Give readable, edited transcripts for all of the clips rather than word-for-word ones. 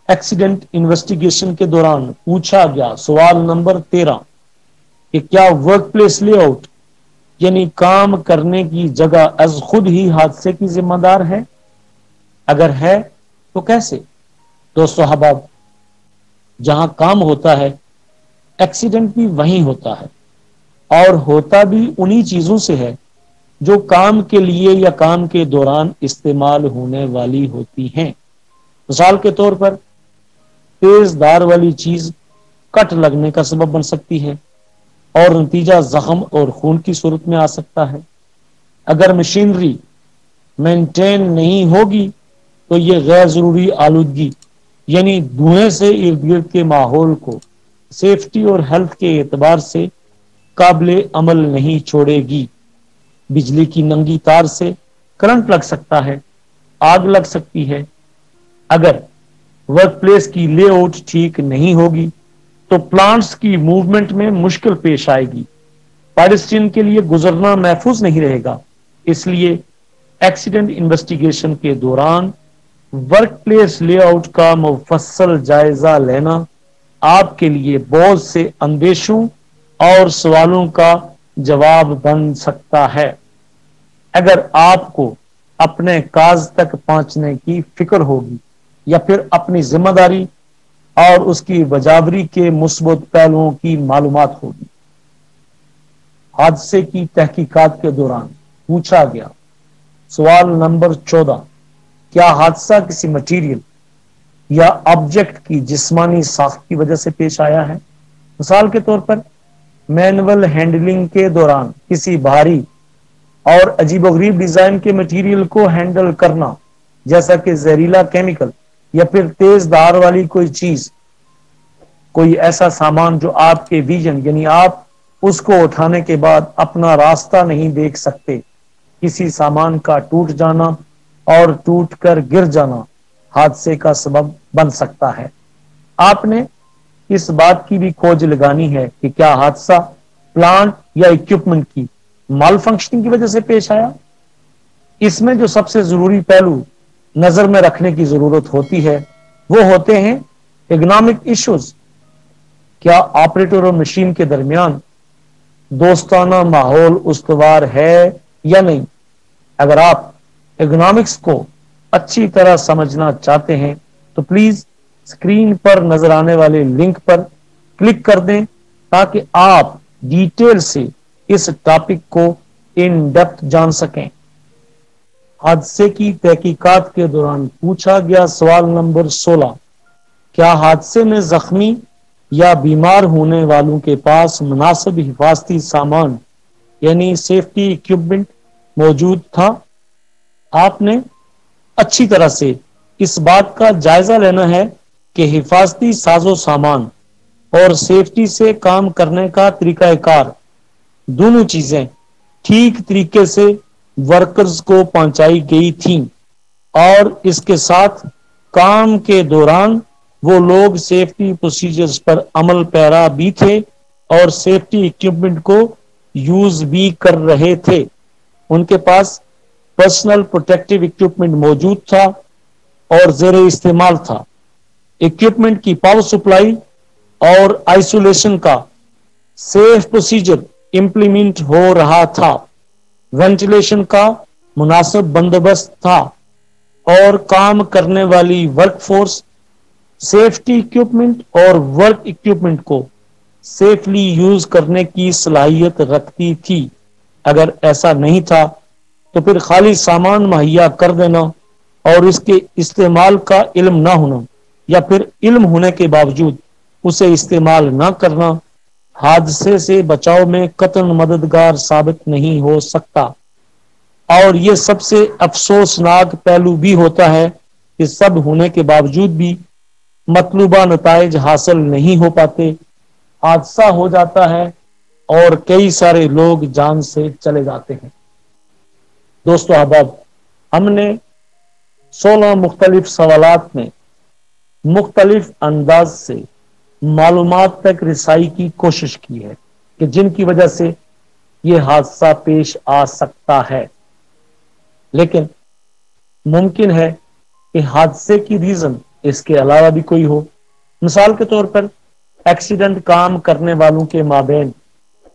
Accident investigation کے دوران پوچھا گیا سوال نمبر 13 کہ کیا ورک پلیس لے آؤٹ یعنی کام کرنے کی جگہ از خود ہی حادثے کی ذمہ دار ہے؟ اگر ہے تو کیسے؟ دوستو احباب، جہاں کام ہوتا ہے ایکسیڈنٹ بھی وہیں ہوتا ہے، اور ہوتا بھی انہی چیزوں سے ہے جو کام کے لیے یا کام کے دوران استعمال ہونے والی ہوتی ہیں۔ مثال کے طور پر تیز دھار والی چیز کٹ لگنے کا سبب بن سکتی ہے اور نتیجہ زخم اور خون کی صورت میں آ سکتا ہے۔ اگر مشینری مینٹین نہیں ہوگی تو یہ غیر ضروری آلودگی یعنی دھوئیں سے ارد گرد کے ماحول کو سیفٹی اور ہیلتھ کے اعتبار سے قابل عمل نہیں چھوڑے گی۔ بجلی کی ننگی تار سے کرنٹ لگ سکتا ہے، آگ لگ سکتی ہے۔ اگر ورک پلیس کی لے آؤٹ ٹھیک نہیں ہوگی تو پلانٹس کی موومنٹ میں مشکل پیش آئے گی، پیڈسٹرین کے لیے گزرنا محفوظ نہیں رہے گا۔ اس لیے ایکسیڈنٹ انویسٹیگیشن کے دوران ورک پلیس لے آؤٹ کا مفصل جائزہ لینا آپ کے لیے بہت سے اندیشوں اور سوالوں کا جواب بن سکتا ہے۔ اگر آپ کو اپنے کاز تک پہنچنے کی فکر ہوگی یا پھر اپنی ذمہ داری اور اس کی بجاوری کے مثبت پہلوؤں کی معلومات ہوگی۔ حادثے کی تحقیقات کے دوران پوچھا گیا سوال نمبر 14 کیا حادثہ کسی مٹیریل یا آبجیکٹ کی جسمانی ساخت کی وجہ سے پیش آیا ہے؟ مثال کے طور پر مینول ہینڈلنگ کے دوران کسی بھاری اور عجیب و غریب ڈیزائن کے مٹیریل کو ہینڈل کرنا، جیسا کہ زہریلا کیمیکل یا پھر تیز دھار والی کوئی چیز، کوئی ایسا سامان جو آپ کے ویژن یعنی آپ اس کو اٹھانے کے بعد اپنا راستہ نہیں دیکھ سکتے۔ کسی سامان کا ٹوٹ جانا اور ٹوٹ کر گر جانا حادثے کا سبب بن سکتا ہے۔ آپ نے اس بات کی بھی کھوج لگانی ہے کہ کیا حادثہ پلانٹ یا اکوپمنٹ کی مال فنکشننگ کی وجہ سے پیش آیا۔ اس میں جو سب سے ضروری پہلو نظر میں رکھنے کی ضرورت ہوتی ہے وہ ہوتے ہیں ایگنامک ایشوز۔ کیا آپریٹر اور مشین کے درمیان دوستانہ ماحول استوار ہے یا نہیں؟ اگر آپ ایگنامکس کو اچھی طرح سمجھنا چاہتے ہیں تو پلیز اسکرین پر نظر آنے والے لنک پر کلک کر دیں تاکہ آپ ڈیٹیل سے اس ٹاپک کو ان ڈیپتھ جان سکیں۔ حادثے کی تحقیقات کے دوران پوچھا گیا سوال نمبر 16 کیا حادثے میں زخمی یا بیمار ہونے والوں کے پاس مناسب حفاظتی سامان یعنی سیفٹی اکوپمنٹ موجود تھا؟ آپ نے اچھی طرح سے اس بات کا جائزہ لینا ہے کہ حفاظتی ساز و سامان اور سیفٹی سے کام کرنے کا طریقہ کار دونوں چیزیں ٹھیک طریقے سے ورکرز کو پہنچائی گئی تھیں، اور اس کے ساتھ کام کے دوران وہ لوگ سیفٹی پروسیجرز پر عمل پیرا بھی تھے اور سیفٹی اکوپمنٹ کو یوز بھی کر رہے تھے۔ ان کے پاس پرسنل پروٹیکٹیو اکوپمنٹ موجود تھا اور زیر استعمال تھا۔ اکوپمنٹ کی پاور سپلائی اور آئسولیشن کا سیف پروسیجر امپلیمنٹ ہو رہا تھا، وینٹیلیشن کا مناسب بندوبست تھا، اور کام کرنے والی ورک فورس سیفٹی اکوپمنٹ اور ورک اکوپمنٹ کو سیفلی یوز کرنے کی صلاحیت رکھتی تھی۔ اگر ایسا نہیں تھا تو پھر خالی سامان مہیا کر دینا اور اس کے استعمال کا علم نہ ہونا یا پھر علم ہونے کے باوجود اسے استعمال نہ کرنا حادثے سے بچاؤ میں قطعاً مددگار ثابت نہیں ہو سکتا۔ اور یہ سب سے افسوسناک پہلو بھی ہوتا ہے کہ سب ہونے کے باوجود بھی مطلوبہ نتائج حاصل نہیں ہو پاتے، حادثہ ہو جاتا ہے اور کئی سارے لوگ جان سے چلے جاتے ہیں۔ دوستو احباب، ہم نے 16 مختلف سوالات میں مختلف انداز سے معلومات تک رسائی کی کوشش کی ہے کہ جن کی وجہ سے یہ حادثہ پیش آ سکتا ہے، لیکن ممکن ہے کہ حادثے کی ریزن اس کے علاوہ بھی کوئی ہو۔ مثال کے طور پر ایکسیڈنٹ کام کرنے والوں کے مابین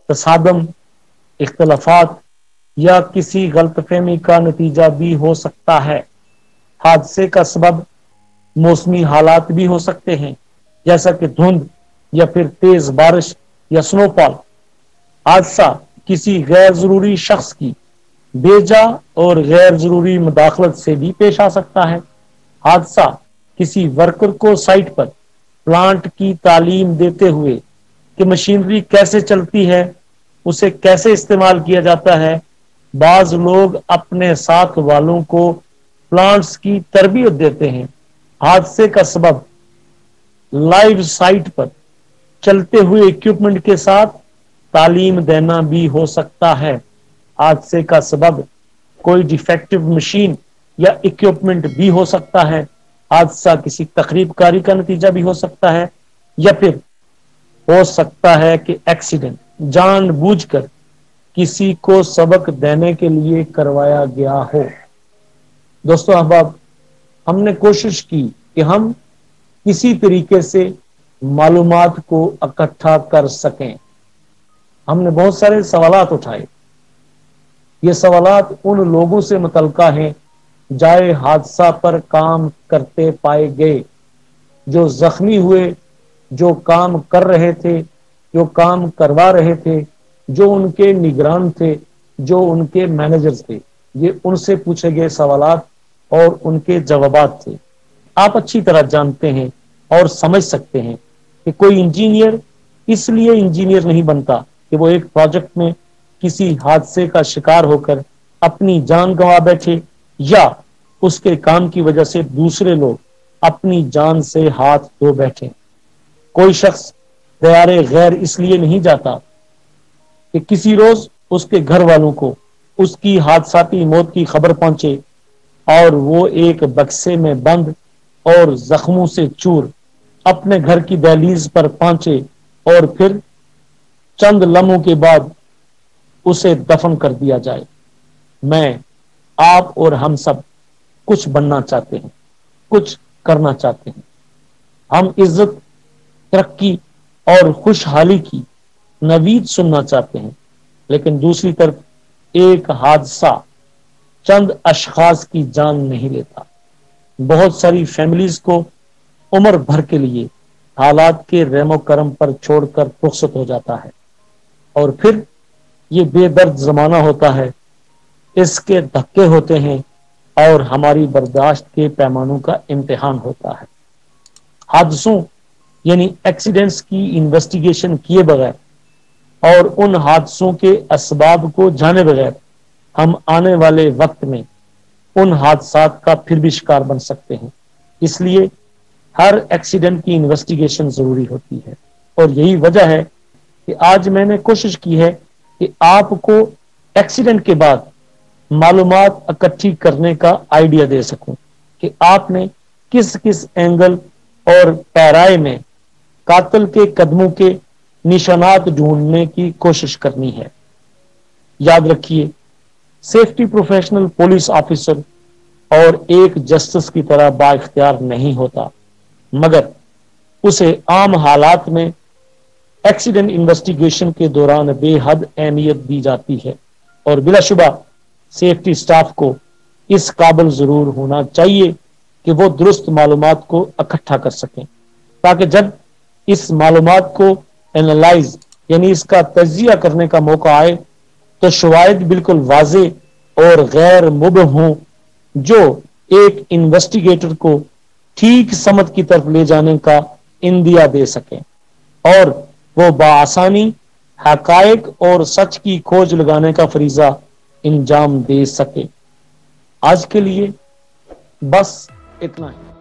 تصادم، اختلافات یا کسی غلط فہمی کا نتیجہ بھی ہو سکتا ہے۔ حادثے کا سبب موسمی حالات بھی ہو سکتے ہیں، جیسا کہ دھند یا پھر تیز بارش یا سنو فال۔ حادثہ کسی غیر ضروری شخص کی بیجا اور غیر ضروری مداخلت سے بھی پیش آ سکتا ہے۔ حادثہ کسی ورکر کو سائٹ پر پلانٹ کی تعلیم دیتے ہوئے کہ مشینری کیسے چلتی ہے، اسے کیسے استعمال کیا جاتا ہے۔ بعض لوگ اپنے ساتھ والوں کو پلانٹس کی تربیت دیتے ہیں۔ حادثے کا سبب لائیو سائٹ پر چلتے ہوئے اکوپمنٹ کے ساتھ تعلیم دینا بھی ہو سکتا ہے۔ حادثے کا سبب کوئی ڈیفیکٹو مشین یا اکوپمنٹ بھی ہو سکتا ہے۔ حادثہ کسی تخریب کاری کا نتیجہ بھی ہو سکتا ہے، یا پھر ہو سکتا ہے کہ ایکسیڈنٹ جان بوجھ کر کسی کو سبق دینے کے لیے کروایا گیا ہو۔ دوستو احباب، ہم نے کوشش کی کہ ہم کسی طریقے سے معلومات کو اکٹھا کر سکیں۔ ہم نے بہت سارے سوالات اٹھائے۔ یہ سوالات ان لوگوں سے متعلقہ ہیں جائے حادثہ پر کام کرتے پائے گئے، جو زخمی ہوئے، جو کام کر رہے تھے، جو کام کروا رہے تھے، جو ان کے نگران تھے، جو ان کے مینیجرز تھے۔ یہ ان سے پوچھے گئے سوالات اور ان کے جوابات تھے۔ آپ اچھی طرح جانتے ہیں اور سمجھ سکتے ہیں کہ کوئی انجینئر اس لیے انجینئر نہیں بنتا کہ وہ ایک پروجیکٹ میں کسی حادثے کا شکار ہو کر اپنی جان گنوا بیٹھے، یا اس کے کام کی وجہ سے دوسرے لوگ اپنی جان سے ہاتھ دھو بیٹھے۔ کوئی شخص دیار غیر اس لیے نہیں جاتا کہ کسی روز اس کے گھر والوں کو اس کی حادثاتی موت کی خبر پہنچے اور وہ ایک بکسے میں بند اور زخموں سے چور اپنے گھر کی دہلیز پر پہنچے اور پھر چند لمحوں کے بعد اسے دفن کر دیا جائے۔ میں، آپ اور ہم سب کچھ بننا چاہتے ہیں، کچھ کرنا چاہتے ہیں۔ ہم عزت، ترقی اور خوشحالی کی نوید سننا چاہتے ہیں، لیکن دوسری طرف ایک حادثہ چند اشخاص کی جان نہیں لیتا، بہت ساری فیملیز کو عمر بھر کے لیے حالات کے رحم و کرم پر چھوڑ کر رخصت ہو جاتا ہے، اور پھر یہ بے درد زمانہ ہوتا ہے، اس کے دھکے ہوتے ہیں اور ہماری برداشت کے پیمانوں کا امتحان ہوتا ہے۔ حادثوں یعنی ایکسیڈنٹس کی انویسٹیگیشن کیے بغیر اور ان حادثوں کے اسباب کو جانے بغیر ہم آنے والے وقت میں ان حادثات کا پھر بھی شکار بن سکتے ہیں۔ اس لیے ہر ایکسیڈنٹ کی انویسٹیگیشن ضروری ہوتی ہے، اور یہی وجہ ہے کہ آج میں نے کوشش کی ہے کہ آپ کو ایکسیڈنٹ کے بعد معلومات اکٹھی کرنے کا آئیڈیا دے سکوں کہ آپ نے کس کس اینگل اور پیرائے میں قاتل کے قدموں کے نشانات ڈھونڈنے کی کوشش کرنی ہے۔ یاد رکھیے، سیفٹی پروفیشنل پولیس آفیسر اور ایک جسٹس کی طرح با اختیار نہیں ہوتا، مگر اسے عام حالات میں ایکسیڈنٹ انویسٹیگیشن کے دوران بے حد اہمیت دی جاتی ہے، اور بلا شبہ سیفٹی سٹاف کو اس قابل ضرور ہونا چاہیے کہ وہ درست معلومات کو اکٹھا کر سکیں، تاکہ جب اس معلومات کو اینالائز یعنی اس کا تجزیہ کرنے کا موقع آئے تو شواہد بالکل واضح اور غیر مبہم ہوں، جو ایک انویسٹیگیٹر کو ٹھیک سمت کی طرف لے جانے کا اندیا دے سکیں، اور وہ بآسانی حقائق اور سچ کی کھوج لگانے کا فریضہ انجام دے سکے۔ آج کے لیے بس اتنا ہی۔